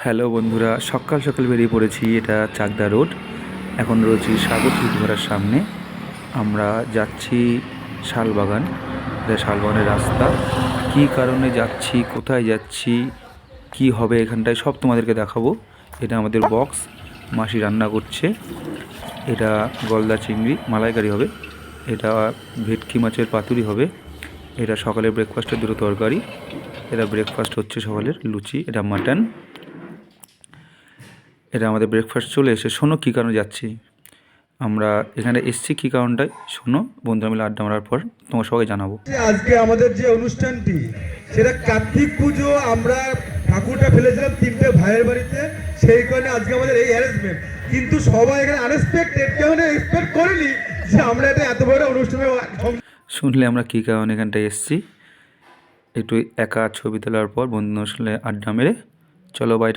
Hello বন্ধুরা, সকাল সকাল বেরিয়ে পড়েছি। এটা চাকদা রোড। এখন রয়েছি সাগর ঘোরার সামনে। আমরা যাচ্ছি শালবাগান। এটা শালবাগানের রাস্তা। কী কারণে যাচ্ছি, কোথায় যাচ্ছি, কি হবে এখানটায়, সব তোমাদেরকে দেখাবো। এটা আমাদের বক্স, মাসি রান্না করছে। এটা গলদা চিংড়ি মালাইকারি হবে। এটা ভেটকি মাছের পাতুরি হবে। এটা সকালের ব্রেকফাস্টের দুটো তরকারি। এটা ব্রেকফাস্ট হচ্ছে সকালের লুচি। এটা মাটন। এটা আমাদের ব্রেকফাস্ট চলে এসে শোনো কী কারণে যাচ্ছি। আমরা এখানে এসছি কী কারণটায় শোনো, বন্ধুরা মিলে আড্ডা মারার পর তোমার সবাই জানাবো। আজকে আমাদের যে অনুষ্ঠানটি সেটা কার্তিক পুজো, আমরা ঠাকুরটা ফেলেছিলাম তিনটে ভাইয়ের বাড়িতে, সেই কারণে আজকে আমাদের এই অ্যারেঞ্জমেন্ট। কিন্তু সবাই এখানে আনএক্সপেক্টেড, কেউ এক্সপেক্ট করেনি যে আমরা এটা এত বড় অনুষ্ঠানে। শুনলে আমরা কী কারণে এখানটায় এসছি। একটু একা ছবি তোলার পর বন্ধুদের সাথে আড্ডা মেরে চলো বাইরে।